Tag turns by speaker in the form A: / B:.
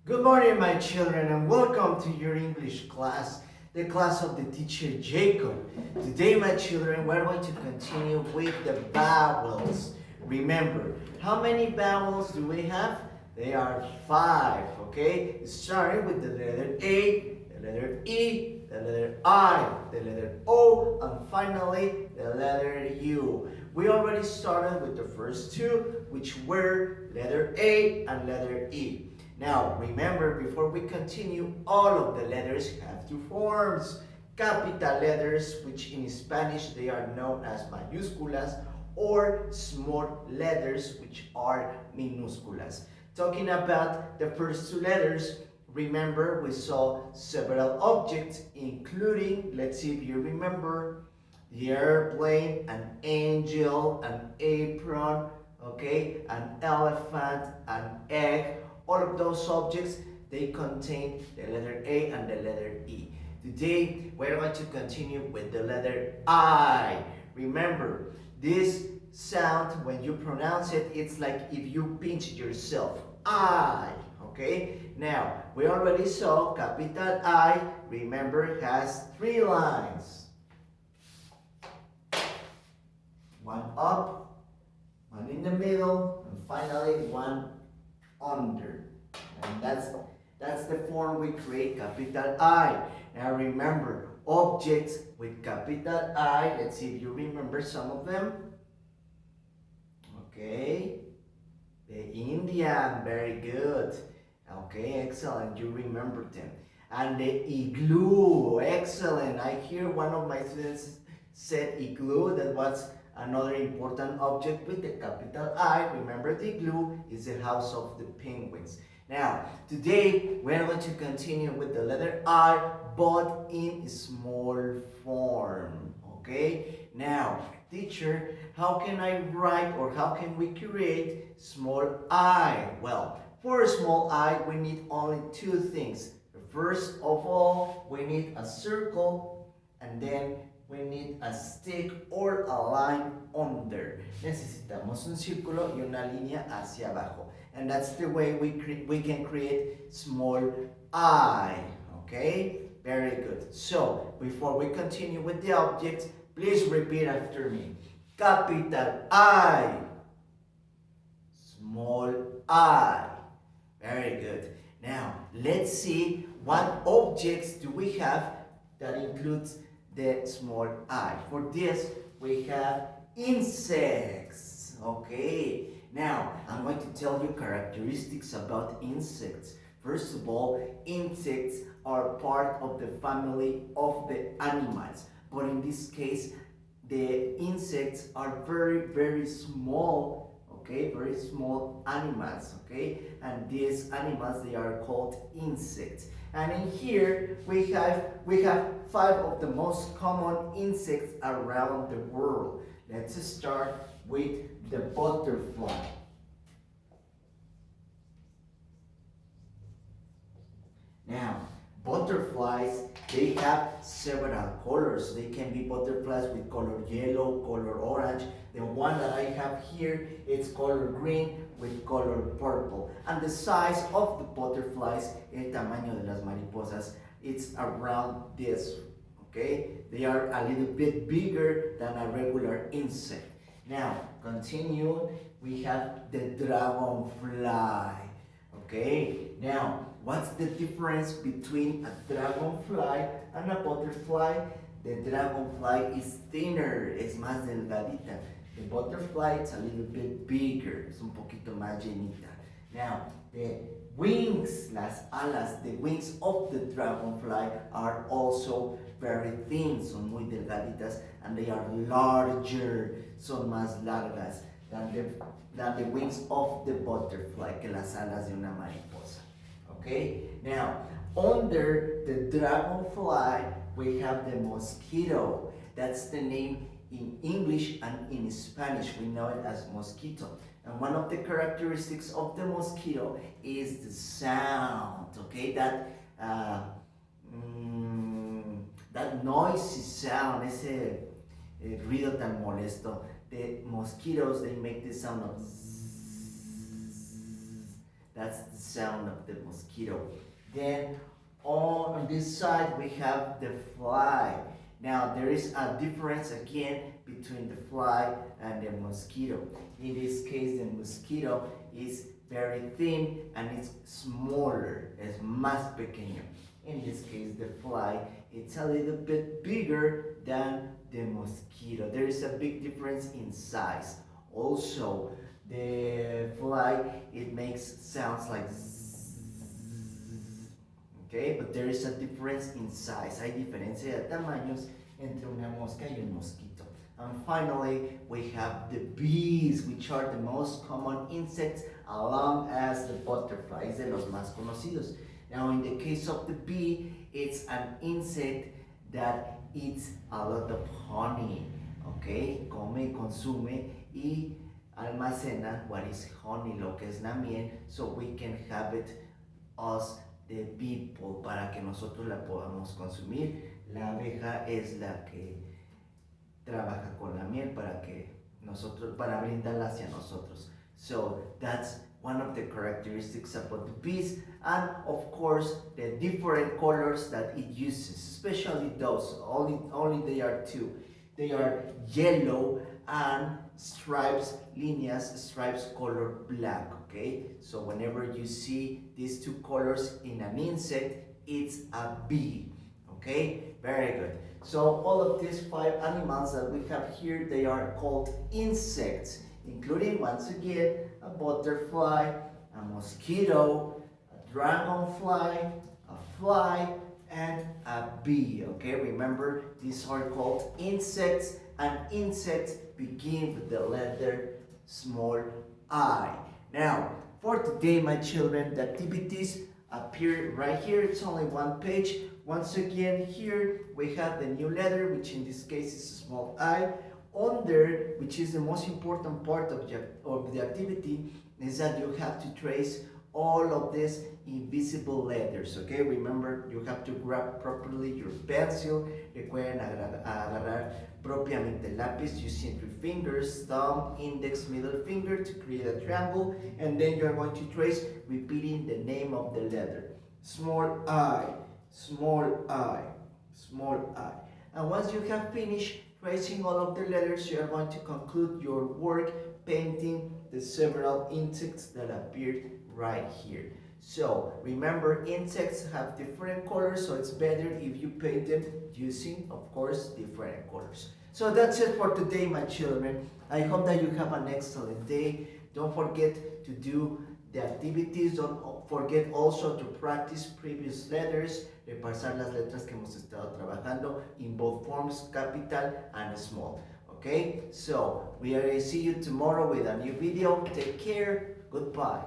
A: Good morning, my children, and welcome to your English class, the class of the teacher Jacob. Today, my children, we're going to continue with the vowels. Remember, how many vowels do we have? They are 5, okay? Starting with the letter A, the letter E, the letter I, the letter O, and finally the letter U. We already started with the first two, which were letter A and letter E. Now, remember, before we continue, all of the letters have two forms. Capital letters, which in Spanish they are known as mayúsculas, or small letters, which are minúsculas. Talking about the first two letters, remember we saw several objects, including, let's see if you remember, the airplane, an angel, an apron, okay, an elephant, an egg. All of those objects, they contain the letter A and the letter E. Today, we're going to continue with the letter I. Remember, this sound, when you pronounce it, it's like if you pinch yourself. I. Okay? Now, we already saw capital I, remember, has 3 lines. One up, one in the middle, and finally one under. And that's the form we create, capital I. Now remember, objects with capital I, let's see if you remember some of them. Okay, the Indian, very good. Okay, excellent, you remember them. And the igloo, excellent. I hear one of my students said igloo. That was another important object with the capital I. Remember, the igloo is the house of the penguins. Now, today we're going to continue with the letter I, but in small form. Okay? Now, teacher, how can I write or how can we create small I? Well, for a small I, we need only 2 things. First of all, we need a circle, and then we need a stick or a line under. Necesitamos un círculo y una línea hacia abajo. And that's the way we can create small I. Okay? Very good. So, before we continue with the objects, please repeat after me. Capital I. Small I. Very good. Now, let's see what objects do we have that includes the small I. For this, we have insects. Okay. Now, I'm going to tell you characteristics about insects. First of all, insects are part of the family of the animals. But in this case, the insects are very, very small. Okay, very small animals. Okay, and these animals, they are called insects. And in here we have 5 of the most common insects around the world. Let's start with the butterfly. Now, butterflies, they have several colors. They can be butterflies with color yellow, color orange. The one that I have here is color green with color purple. And the size of the butterflies, el tamaño de las mariposas, it's around this. Okay? They are a little bit bigger than a regular insect. Now, continue. We have the dragonfly. Okay? Now, what's the difference between a dragonfly and a butterfly? The dragonfly is thinner, es más delgadita. The butterfly is a little bit bigger, es un poquito más llenita. Now, the wings, las alas, the wings of the dragonfly are also very thin, son muy delgaditas, and they are larger, son más largas than the wings of the butterfly, que las alas de una mariposa. Okay? Now, under the dragonfly, we have the mosquito. That's the name in English, and in Spanish we know it as mosquito. And one of the characteristics of the mosquito is the sound, okay? That noisy sound, ese ruido tan molesto. The mosquitoes, they make the sound of zzz. That's the sound of the mosquito. Then on this side we have the fly. Now there is a difference again between the fly and the mosquito. In this case, the mosquito is very thin and it's smaller, es más pequeño. In this case, the fly, it's a little bit bigger than the mosquito. There is a big difference in size. Also, the fly, it makes sounds like zzz, okay, but there is a difference in size. Hay diferencia de tamaños entre una mosca y un mosquito. And finally, we have the bees, which are the most common insects, along as the butterflies, de los más conocidos. Now, in the case of the bee, it's an insect that eats a lot of honey, okay? Come, consume y almacena what is honey, lo que es la miel, so we can have it us the people, para que nosotros la podamos consumir. La abeja es la que trabaja con la miel para que nosotros, para brindarla hacia nosotros. So that's one of the characteristics about the bees, and of course the different colors that it uses, especially those, only they are two. They are yellow and stripes, líneas, stripes color black, okay? So whenever you see these two colors in an insect, it's a bee, okay? Very good. So all of these 5 animals that we have here, they are called insects, including, once again, a butterfly, a mosquito, a dragonfly, a fly, and a bee, okay? Remember, these are called insects, and insects begin with the letter small I. Now, for today, my children, the activities appear right here. It's only one page. Once again, here we have the new letter, which in this case is a small I. Under, which is the most important part of the activity, is that you have to trace all of these invisible letters, okay? Remember, you have to grab properly your pencil. Recuerden agarrar propiamente el lápiz using 3 fingers, thumb, index, middle finger, to create a triangle, and then you are going to trace, repeating the name of the letter. Small I, small I, small I. And once you have finished tracing all of the letters, you are going to conclude your work painting the several insects that appeared right here. So remember, insects have different colors, so it's better if you paint them using, of course, different colors. So that's it for today, my children. I hope that you have an excellent day. Don't forget to do the activities. Don't forget also to practice previous letters, repasar las letras que hemos estado trabajando in both forms, capital and small. Okay, so we will see you tomorrow with a new video. Take care. Goodbye.